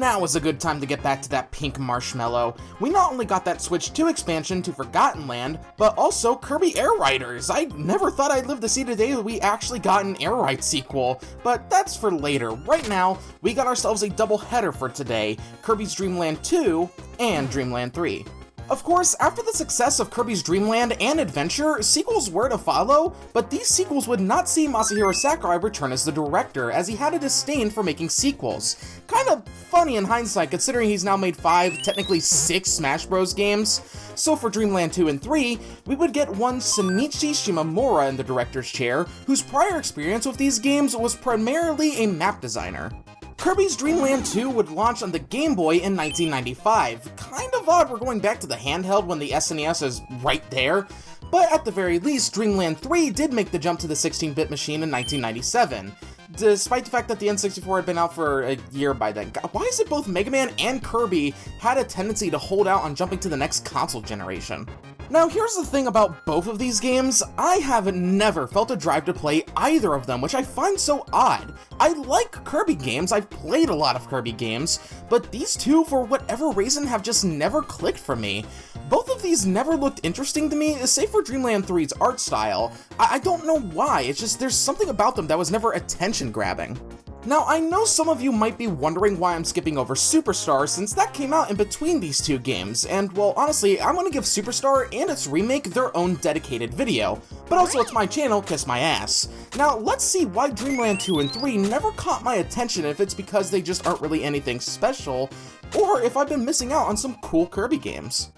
now is a good time to get back to that pink marshmallow. We not only got that Switch 2 expansion to Forgotten Land, but also Kirby Air Riders. I never thought I'd live to see the day that we actually got an Air Ride sequel, but that's for later. Right now, we got ourselves a double header for today, Kirby's Dreamland 2 and Dreamland 3. Of course, after the success of Kirby's Dreamland and Adventure, sequels were to follow, but these sequels would not see Masahiro Sakurai return as the director, as he had a disdain for making sequels. Kind of funny in hindsight, considering he's now made 5, technically 6 Smash Bros. Games. So for Dreamland 2 and 3, we would get one Shinichi Shimamura in the director's chair, whose prior experience with these games was primarily a map designer. Kirby's Dreamland 2 would launch on the Game Boy in 1995. Kind of odd we're going back to the handheld when the SNES is right there, but at the very least, Dreamland 3 did make the jump to the 16-bit machine in 1997. Despite the fact that the N64 had been out for a year by then. God, why is it both Mega Man and Kirby had a tendency to hold out on jumping to the next console generation? Now, here's the thing about both of these games, I have never felt a drive to play either of them, which I find so odd. I like Kirby games, I've played a lot of Kirby games, but these two, for whatever reason, have just never clicked for me. Both of these never looked interesting to me, save for Dreamland 3's art style. I don't know why, it's just there's something about them that was never attention-grabbing. Now, I know some of you might be wondering why I'm skipping over Superstar, since that came out in between these two games, and well, honestly, I want to give Superstar and its remake their own dedicated video, but also it's my channel, kiss my ass. Now, let's see why Dreamland 2 and 3 never caught my attention, if it's because they just aren't really anything special, or if I've been missing out on some cool Kirby games.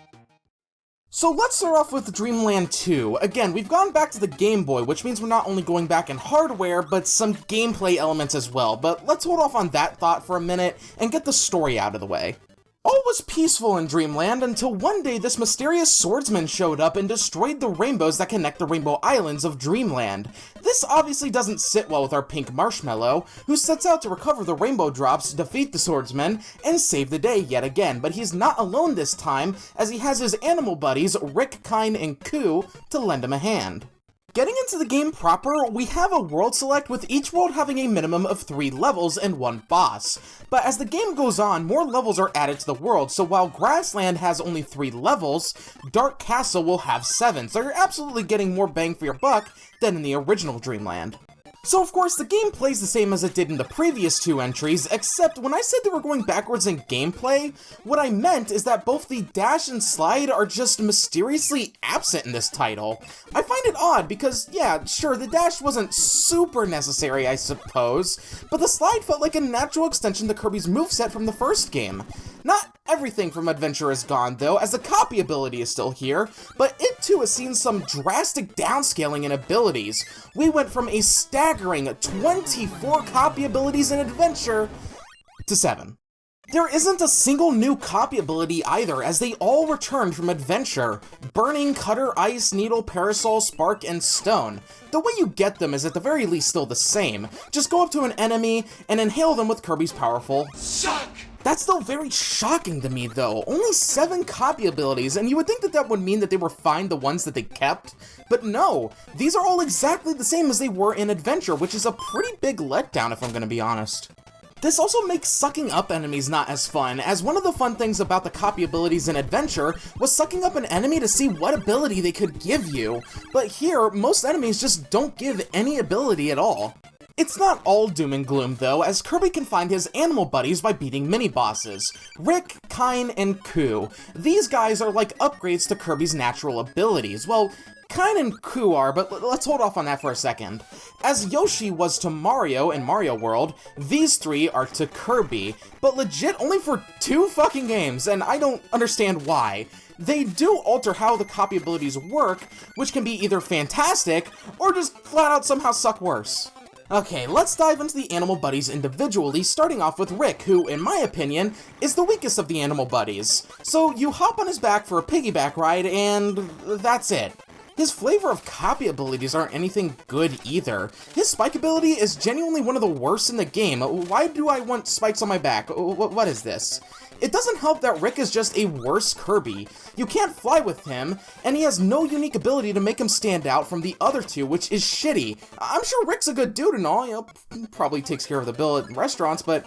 So let's start off with Dreamland 2. Again, we've gone back to the Game Boy, which means we're not only going back in hardware, but some gameplay elements as well. But let's hold off on that thought for a minute and get the story out of the way. All was peaceful in Dreamland until one day this mysterious swordsman showed up and destroyed the rainbows that connect the Rainbow Islands of Dreamland. This obviously doesn't sit well with our pink marshmallow, who sets out to recover the rainbow drops, defeat the swordsman, and save the day yet again, but he's not alone this time, as he has his animal buddies Rick, Kine, and Ku to lend him a hand. Getting into the game proper, we have a world select with each world having a minimum of 3 levels and 1 boss. But as the game goes on, more levels are added to the world, so while Grassland has only 3 levels, Dark Castle will have 7, so you're absolutely getting more bang for your buck than in the original Dreamland. So of course, the game plays the same as it did in the previous 2 entries, except when I said they were going backwards in gameplay, what I meant is that both the dash and slide are just mysteriously absent in this title. I find it odd because, yeah, sure, the dash wasn't super necessary, I suppose, but the slide felt like a natural extension to Kirby's moveset from the first game. Not everything from Adventure is gone, though, as the copy ability is still here, but it too has seen some drastic downscaling in abilities. We went from a staggering 24 copy abilities in Adventure to 7. There isn't a single new copy ability either, as they all returned from Adventure. Burning, Cutter, Ice, Needle, Parasol, Spark, and Stone. The way you get them is at the very least still the same. Just go up to an enemy and inhale them with Kirby's powerful Shock! That's still very shocking to me though. Only 7 copy abilities, and you would think that that would mean that they were fine the ones that they kept, but no, these are all exactly the same as they were in Adventure, which is a pretty big letdown if I'm gonna be honest. This also makes sucking up enemies not as fun, as one of the fun things about the copy abilities in Adventure was sucking up an enemy to see what ability they could give you, but here, most enemies just don't give any ability at all. It's not all doom and gloom though, as Kirby can find his animal buddies by beating mini-bosses. Rick, Kine, and Ku. These guys are like upgrades to Kirby's natural abilities. Well, Kine and Ku are, but let's hold off on that for a second. As Yoshi was to Mario in Mario World, these 3 are to Kirby, but legit only for 2 fucking games, and I don't understand why. They do alter how the copy abilities work, which can be either fantastic, or just flat out somehow suck worse. Okay, let's dive into the animal buddies individually, starting off with Rick, who, in my opinion, is the weakest of the animal buddies. So you hop on his back for a piggyback ride, and that's it. His flavor of copy abilities aren't anything good either. His spike ability is genuinely one of the worst in the game. Why do I want spikes on my back? What is this? It doesn't help that Rick is just a worse Kirby. You can't fly with him, and he has no unique ability to make him stand out from the other 2, which is shitty. I'm sure Rick's a good dude and all, you know, probably takes care of the bill at restaurants, but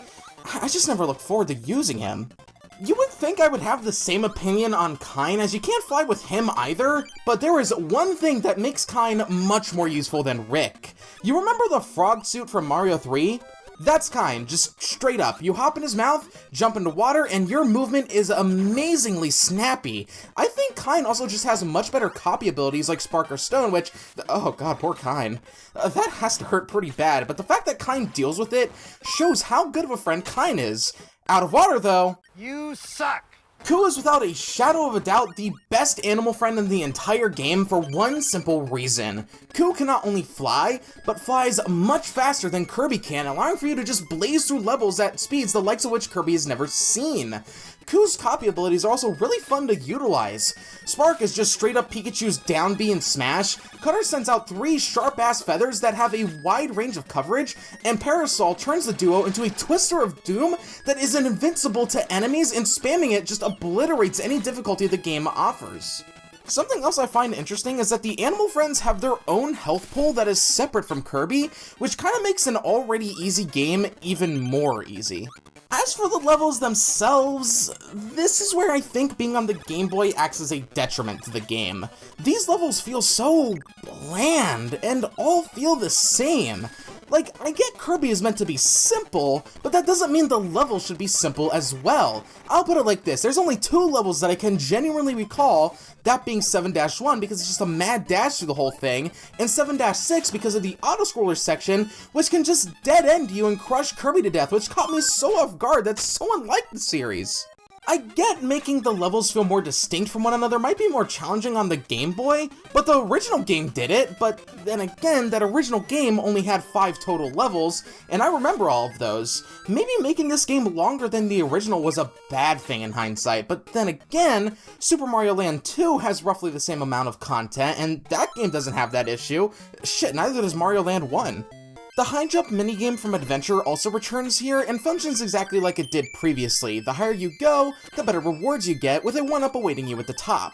I just never look forward to using him. You would think I would have the same opinion on Kine, as you can't fly with him either, but there is one thing that makes Kine much more useful than Rick. You remember the frog suit from Mario 3? That's Kine, just straight up. You hop in his mouth, jump into water, and your movement is amazingly snappy. I think Kine also just has much better copy abilities like Spark or Stone, which, oh god, poor Kine. That has to hurt pretty bad, but the fact that Kine deals with it shows how good of a friend Kine is. Out of water, though, you suck! Ku is without a shadow of a doubt the best animal friend in the entire game for one simple reason. Ku can not only fly, but flies much faster than Kirby can, allowing for you to just blaze through levels at speeds the likes of which Kirby has never seen. Ku's copy abilities are also really fun to utilize. Spark is just straight up Pikachu's down B and smash, Cutter sends out 3 sharp-ass feathers that have a wide range of coverage, and Parasol turns the duo into a Twister of Doom that is invincible to enemies, and spamming it just obliterates any difficulty the game offers. Something else I find interesting is that the animal friends have their own health pool that is separate from Kirby, which kind of makes an already easy game even more easy. As for the levels themselves, this is where I think being on the Game Boy acts as a detriment to the game. These levels feel so bland, and all feel the same. Like, I get Kirby is meant to be simple, but that doesn't mean the level should be simple as well. I'll put it like this, there's only 2 levels that I can genuinely recall, that being 7-1 because it's just a mad dash through the whole thing, and 7-6 because of the auto-scroller section, which can just dead-end you and crush Kirby to death, which caught me so off guard. That's so unlike the series. I get making the levels feel more distinct from one another might be more challenging on the Game Boy, but the original game did it, but then again, that original game only had 5 total levels, and I remember all of those. Maybe making this game longer than the original was a bad thing in hindsight, but then again, Super Mario Land 2 has roughly the same amount of content, and that game doesn't have that issue. Shit, neither does Mario Land 1. The high jump minigame from Adventure also returns here and functions exactly like it did previously. The higher you go, the better rewards you get, with a 1-up awaiting you at the top.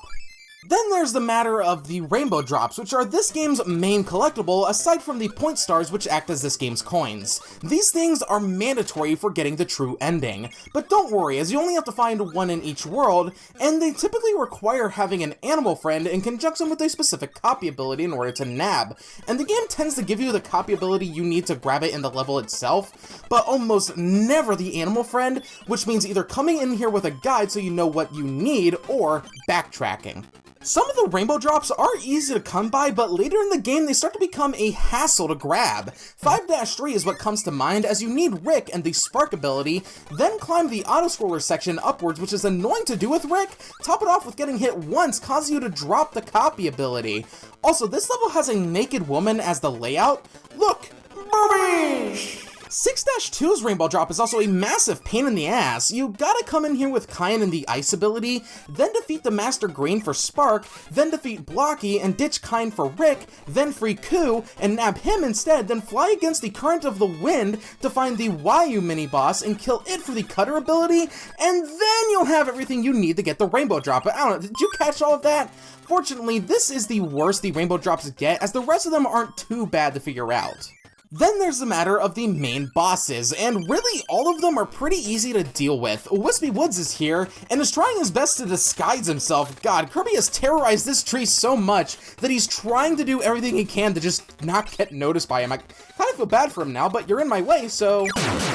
Then there's the matter of the rainbow drops, which are this game's main collectible, aside from the point stars which act as this game's coins. These things are mandatory for getting the true ending, but don't worry, as you only have to find 1 in each world, and they typically require having an animal friend in conjunction with a specific copy ability in order to nab, and the game tends to give you the copy ability you need to grab it in the level itself, but almost never the animal friend, which means either coming in here with a guide so you know what you need, or backtracking. Some of the rainbow drops are easy to come by, but later in the game they start to become a hassle to grab. 5-3 is what comes to mind, as you need Rick and the Spark ability, then climb the auto-scroller section upwards, which is annoying to do with Rick, top it off with getting hit once, causing you to drop the copy ability. Also, this level has a naked woman as the layout. Look! Boobies! 6-2's rainbow drop is also a massive pain in the ass. You gotta come in here with Kine and the ice ability, then defeat the Master Green for Spark, then defeat Blocky and ditch Kine for Rick, then free Ku and nab him instead, then fly against the current of the wind to find the Wayu mini-boss and kill it for the Cutter ability, and then you'll have everything you need to get the rainbow drop. I don't know, did you catch all of that? Fortunately, this is the worst the rainbow drops get, as the rest of them aren't too bad to figure out. Then there's the matter of the main bosses, and really all of them are pretty easy to deal with. Wispy Woods is here, and is trying his best to disguise himself. God, Kirby has terrorized this tree so much that he's trying to do everything he can to just not get noticed by him. I kind of feel bad for him now, but you're in my way, so...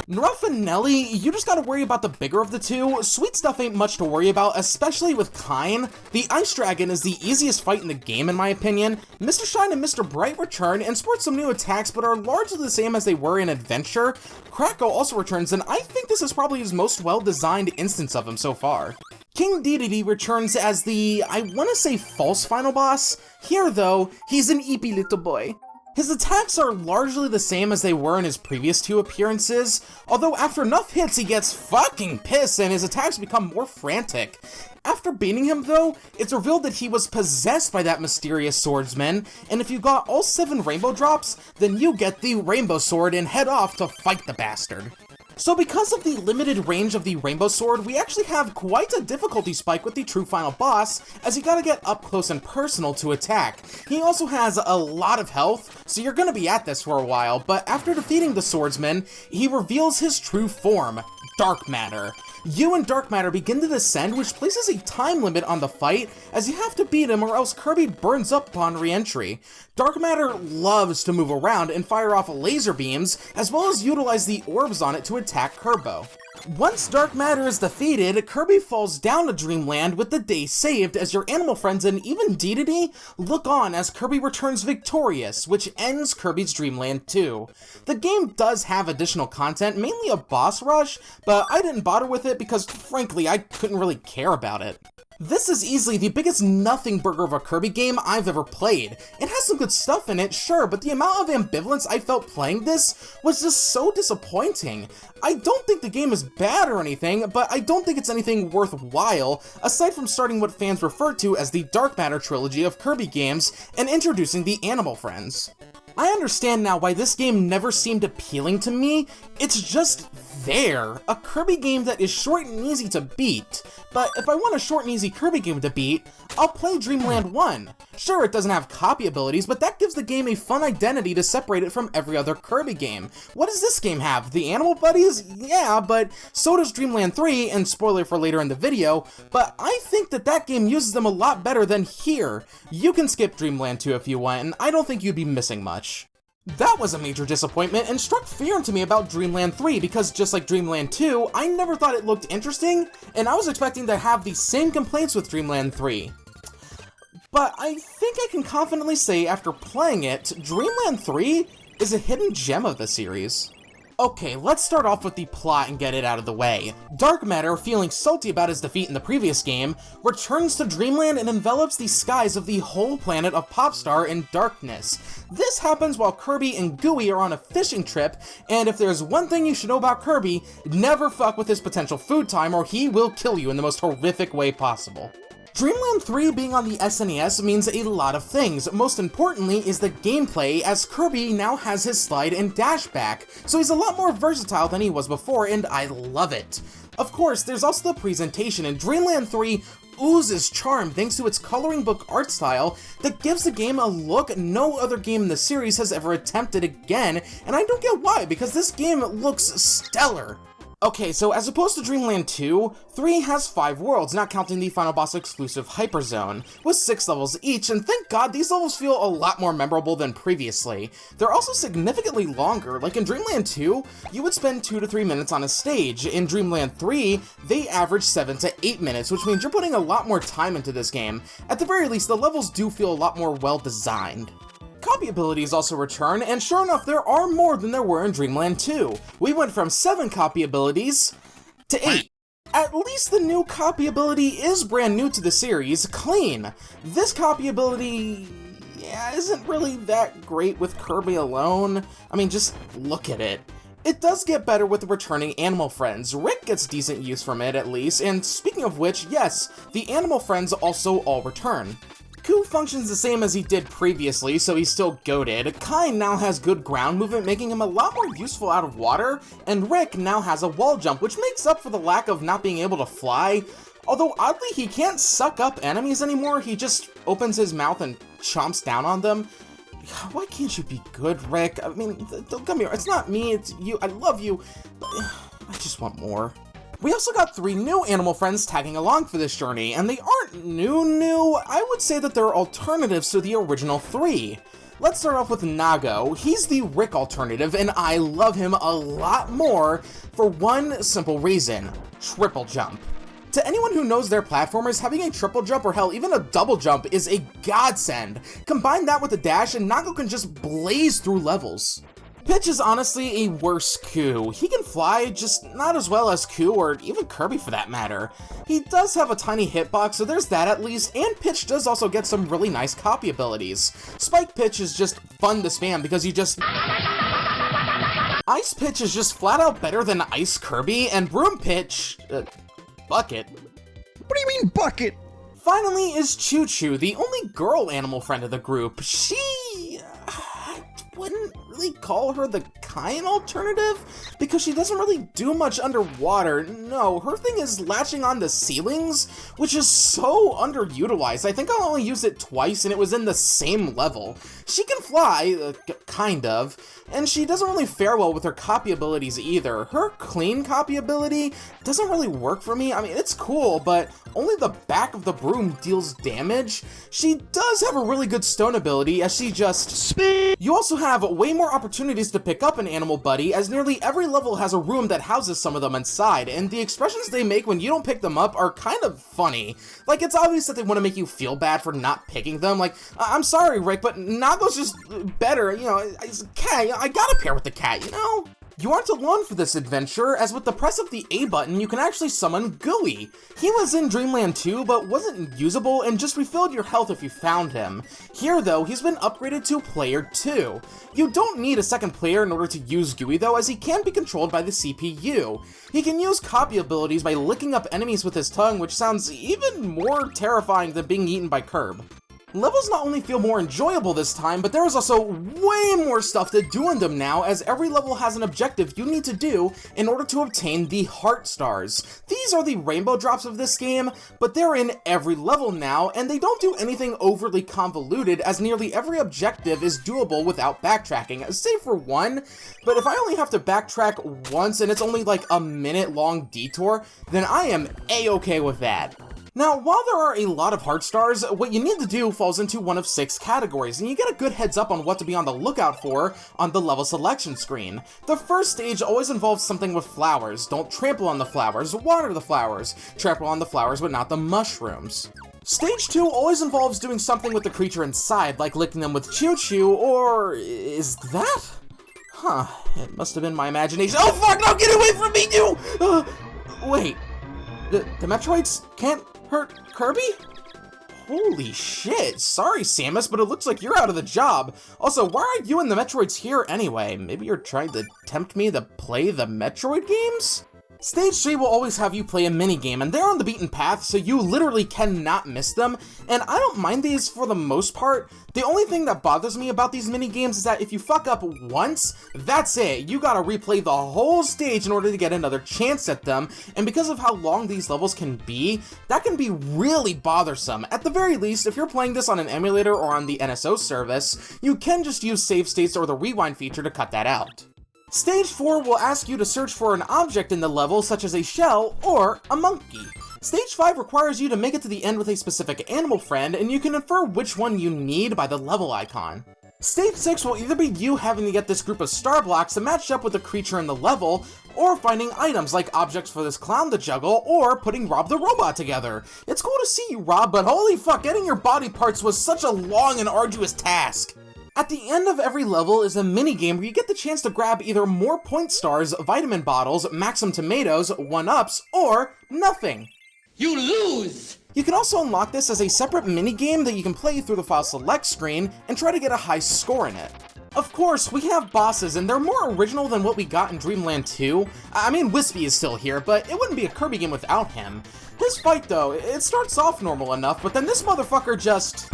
Ruff and Nelly, you just gotta worry about the bigger of the two. Sweet Stuff ain't much to worry about, especially with Kine. The Ice Dragon is the easiest fight in the game, in my opinion. Mr. Shine and Mr. Bright return and sport some new attacks, but are largely the same as they were in Adventure. Kracko also returns, and I think this is probably his most well-designed instance of him so far. King Dedede returns as the, I wanna say false final boss. Here though, he's an eepy little boy. His attacks are largely the same as they were in his previous 2 appearances, although after enough hits he gets fucking pissed and his attacks become more frantic. After beating him though, it's revealed that he was possessed by that mysterious swordsman, and if you got all 7 rainbow drops, then you get the rainbow sword and head off to fight the bastard. So because of the limited range of the Rainbow Sword, we actually have quite a difficulty spike with the true final boss, as you gotta get up close and personal to attack. He also has a lot of health, so you're gonna be at this for a while, but after defeating the swordsman, he reveals his true form, Dark Matter. You and Dark Matter begin to descend, which places a time limit on the fight, as you have to beat him or else Kirby burns up upon re-entry. Dark Matter loves to move around and fire off laser beams, as well as utilize the orbs on it to attack Kirbo. Once Dark Matter is defeated, Kirby falls down to Dreamland with the day saved as your animal friends and even Dedede look on as Kirby returns victorious, which ends Kirby's Dreamland 2. The game does have additional content, mainly a boss rush, but I didn't bother with it because, frankly, I couldn't really care about it. This is easily the biggest nothing burger of a Kirby game I've ever played. It has some good stuff in it, sure, but the amount of ambivalence I felt playing this was just so disappointing. I don't think the game is bad or anything, but I don't think it's anything worthwhile, aside from starting what fans refer to as the Dark Matter trilogy of Kirby games and introducing the Animal Friends. I understand now why this game never seemed appealing to me. It's just there. A Kirby game that is short and easy to beat. But if I want a short and easy Kirby game to beat, I'll play Dreamland 1. Sure, it doesn't have copy abilities, but that gives the game a fun identity to separate it from every other Kirby game. What does this game have? The Animal Buddies? Yeah, but so does Dreamland 3, and spoiler for later in the video, but I think that game uses them a lot better than here. You can skip Dreamland 2 if you want, and I don't think you'd be missing much. That was a major disappointment and struck fear into me about Dreamland 3 because just like Dreamland 2, I never thought it looked interesting, and I was expecting to have the same complaints with Dreamland 3. But I think I can confidently say after playing it, Dreamland 3 is a hidden gem of the series. Okay, let's start off with the plot and get it out of the way. Dark Matter, feeling salty about his defeat in the previous game, returns to Dreamland and envelops the skies of the whole planet of Popstar in darkness. This happens while Kirby and Gooey are on a fishing trip, and if there's one thing you should know about Kirby, never fuck with his potential food time or he will kill you in the most horrific way possible. Dreamland 3 being on the SNES means a lot of things. Most importantly is the gameplay, as Kirby now has his slide and dash back, so he's a lot more versatile than he was before, and I love it. Of course, there's also the presentation, and Dreamland 3 oozes charm thanks to its coloring book art style that gives the game a look no other game in the series has ever attempted again, and I don't get why, because this game looks stellar. Okay, so as opposed to Dreamland 2, 3 has 5 worlds, not counting the final boss exclusive Hyper Zone, with 6 levels each, and thank god these levels feel a lot more memorable than previously. They're also significantly longer. Like in Dreamland 2, you would spend 2 to 3 minutes on a stage. In Dreamland 3, they average 7 to 8 minutes, which means you're putting a lot more time into this game. At the very least, the levels do feel a lot more well designed. Copy abilities also return, and sure enough, there are more than there were in Dreamland 2. We went from 7 copy abilities to 8. At least the new copy ability is brand new to the series, Clean. This copy ability, yeah, isn't really that great with Kirby alone. I mean, just look at it. It does get better with the returning animal friends. Rick gets decent use from it at least, and speaking of which, yes, the animal friends also all return. Ku functions the same as he did previously, so he's still goated. Kai now has good ground movement, making him a lot more useful out of water, and Rick now has a wall jump, which makes up for the lack of not being able to fly. Although oddly, he can't suck up enemies anymore, he just opens his mouth and chomps down on them. Why can't you be good, Rick? I mean, don't come here, it's not me, it's you, I love you, but I just want more. We also got 3 new animal friends tagging along for this journey, and they aren't new, I would say that they're alternatives to the original 3. Let's start off with Nago. He's the Rick alternative, and I love him a lot more for one simple reason: triple jump. To anyone who knows their platformers, having a triple jump or hell, even a double jump is a godsend. Combine that with a dash, and Nago can just blaze through levels. Pitch is honestly a worse Ku. He can fly, just not as well as Ku, or even Kirby for that matter. He does have a tiny hitbox, so there's that at least, and Pitch does also get some really nice copy abilities. Spike Pitch is just fun to spam because you just... Ice Pitch is just flat out better than Ice Kirby, and Broom Pitch... Bucket. What do you mean, bucket? Finally is Choo Choo, the only girl animal friend of the group. She... I wouldn't really call her the kind alternative, because she doesn't really do much underwater. No, her thing is latching on to ceilings, which is so underutilized. I think I'll only use it twice, and it was in the same level. She can fly, kind of, and she doesn't really fare well with her copy abilities either. Her clean copy ability doesn't really work for me. I mean, it's cool, but only the back of the broom deals damage. She does have a really good stone ability, as she just speed. You also have way more opportunities to pick up an animal buddy, as nearly every level has a room that houses some of them inside, and the expressions they make when you don't pick them up are kind of funny. Like, it's obvious that they want to make you feel bad for not picking them. Like, I'm sorry, Rick, but Nago's just better, you know, it's a cat, I gotta pair with the cat, you know? You aren't alone for this adventure, as with the press of the A button, you can actually summon Gooey. He was in Dreamland 2, but wasn't usable and just refilled your health if you found him. Here, though, he's been upgraded to Player 2. You don't need a second player in order to use Gooey, though, as he can be controlled by the CPU. He can use copy abilities by licking up enemies with his tongue, which sounds even more terrifying than being eaten by Kirby. Levels not only feel more enjoyable this time, but there is also way more stuff to do in them now, as every level has an objective you need to do in order to obtain the Heart Stars. These are the rainbow drops of this game, but they're in every level now, and they don't do anything overly convoluted, as nearly every objective is doable without backtracking, save for one. But if I only have to backtrack once and it's only like a minute-long detour, then I am A-okay with that. Now, while there are a lot of Heart Stars, what you need to do falls into one of 6 categories, and you get a good heads up on what to be on the lookout for on the level selection screen. The first stage always involves something with flowers. Don't trample on the flowers, water the flowers. Trample on the flowers but not the mushrooms. Stage 2 always involves doing something with the creature inside, like licking them with Choo Choo, or is that? Huh, it must have been my imagination. Oh fuck, no, get away from me, you! Wait, the Metroids can't hurt Kirby? Holy shit, sorry Samus, but it looks like you're out of the job. Also, why are you and the Metroids here anyway? Maybe you're trying to tempt me to play the Metroid games? Stage 3 will always have you play a minigame, and they're on the beaten path, so you literally cannot miss them, and I don't mind these for the most part. The only thing that bothers me about these minigames is that if you fuck up once, that's it. You gotta replay the whole stage in order to get another chance at them, and because of how long these levels can be, that can be really bothersome. At the very least, if you're playing this on an emulator or on the NSO service, you can just use save states or the rewind feature to cut that out. Stage 4 will ask you to search for an object in the level, such as a shell or a monkey. Stage 5 requires you to make it to the end with a specific animal friend, and you can infer which one you need by the level icon. Stage 6 will either be you having to get this group of star blocks to match up with the creature in the level, or finding items like objects for this clown to juggle, or putting Rob the Robot together. It's cool to see you, Rob, but holy fuck, getting your body parts was such a long and arduous task. At the end of every level is a minigame where you get the chance to grab either more point stars, vitamin bottles, Maxim tomatoes, 1-ups, or nothing. You lose! You can also unlock this as a separate minigame that you can play through the file select screen and try to get a high score in it. Of course, we have bosses, and they're more original than what we got in Dreamland 2. I mean, Wispy is still here, but it wouldn't be a Kirby game without him. His fight, though, it starts off normal enough, but then this motherfucker just...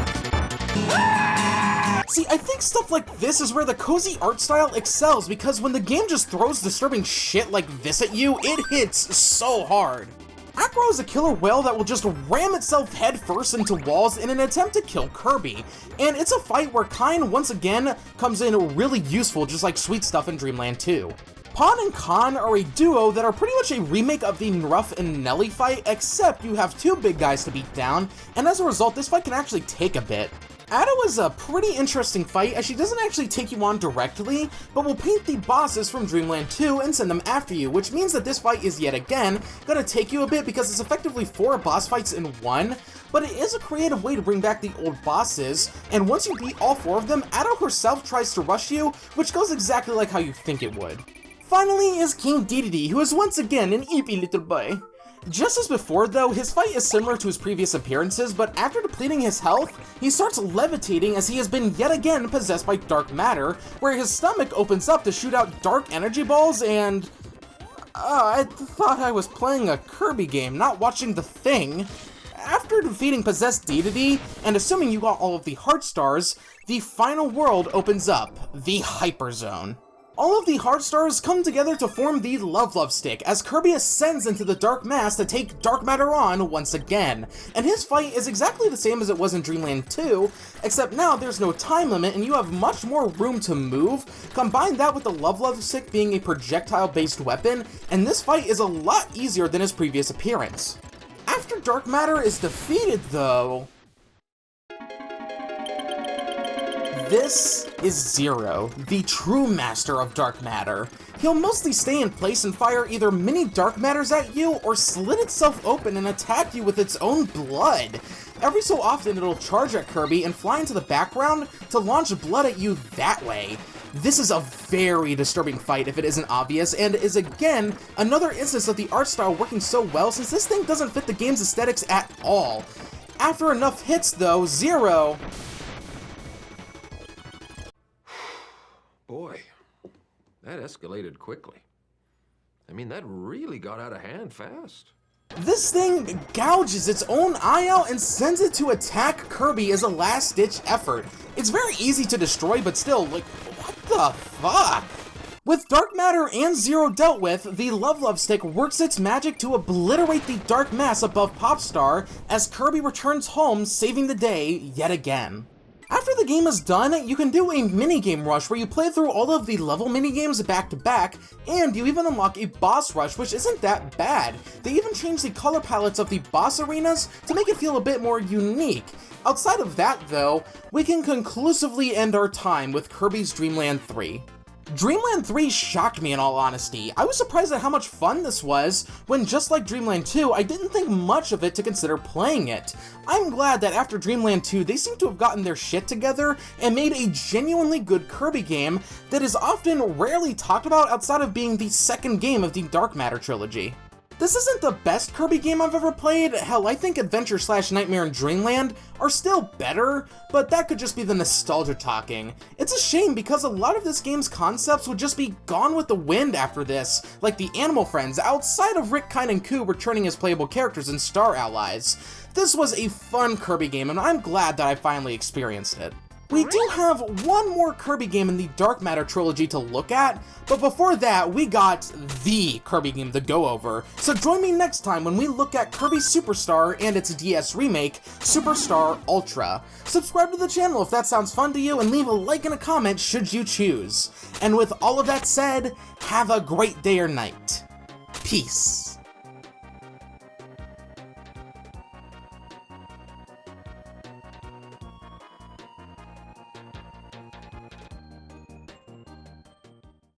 See, I think stuff like this is where the cozy art style excels, because when the game just throws disturbing shit like this at you, it hits so hard. Acro is a killer whale that will just ram itself headfirst into walls in an attempt to kill Kirby, and it's a fight where Kine once again comes in really useful, just like Sweet Stuff in Dreamland 2. Pon and Kon are a duo that are pretty much a remake of the Ruff and Nelly fight, except you have 2 big guys to beat down, and as a result, this fight can actually take a bit. Ado is a pretty interesting fight, as she doesn't actually take you on directly, but will paint the bosses from Dreamland 2 and send them after you, which means that this fight is yet again gonna take you a bit because it's effectively 4 boss fights in one, but it is a creative way to bring back the old bosses, and once you beat all 4 of them, Ado herself tries to rush you, which goes exactly like how you think it would. Finally is King Dedede, who is once again an eepy little boy. Just as before though, his fight is similar to his previous appearances, but after depleting his health, he starts levitating as he has been yet again possessed by dark matter, where his stomach opens up to shoot out dark energy balls and... I thought I was playing a Kirby game, not watching The Thing. After After defeating Possessed Deity, and assuming you got all of the Heart Stars, the final world opens up, the Hyper Zone. All of the Heart Stars come together to form the Love Stick as Kirby ascends into the Dark Mass to take Dark Matter on once again. And his fight is exactly the same as it was in Dreamland 2, except now there's no time limit and you have much more room to move. Combine that with the Love Stick being a projectile-based weapon, and this fight is a lot easier than his previous appearance. After Dark Matter is defeated though, this is Zero, the true master of Dark Matter. He'll mostly stay in place and fire either mini Dark Matters at you or slit itself open and attack you with its own blood. Every so often it'll charge at Kirby and fly into the background to launch blood at you that way. This is a very disturbing fight if it isn't obvious, and is again another instance of the art style working so well since this thing doesn't fit the game's aesthetics at all. After enough hits though, Zero... Boy, that escalated quickly. I mean, that really got out of hand fast. This thing gouges its own eye out and sends it to attack Kirby as a last-ditch effort. It's very easy to destroy, but still, like, what the fuck? With Dark Matter and Zero dealt with, the Love Stick works its magic to obliterate the Dark Mass above Popstar as Kirby returns home, saving the day yet again. After the game is done, you can do a minigame rush where you play through all of the level minigames back to back, and you even unlock a boss rush, which isn't that bad. They even changed the color palettes of the boss arenas to make it feel a bit more unique. Outside of that though, we can conclusively end our time with Kirby's Dreamland 3. Dreamland 3 shocked me in all honesty. I was surprised at how much fun this was, when just like Dreamland 2, I didn't think much of it to consider playing it. I'm glad that after Dreamland 2, they seem to have gotten their shit together and made a genuinely good Kirby game that is often rarely talked about outside of being the second game of the Dark Matter trilogy. This isn't the best Kirby game I've ever played. Hell, I think Adventure/Nightmare and Dreamland are still better, but that could just be the nostalgia talking. It's a shame because a lot of this game's concepts would just be gone with the wind after this, like the Animal Friends, outside of Rick, Kine, and Koo returning as playable characters and Star Allies. This was a fun Kirby game, and I'm glad that I finally experienced it. We do have one more Kirby game in the Dark Matter trilogy to look at, but before that, we got the Kirby game to go over. So join me next time when we look at Kirby Superstar and its DS remake, Superstar Ultra. Subscribe to the channel if that sounds fun to you, and leave a like and a comment should you choose. And with all of that said, have a great day or night. Peace.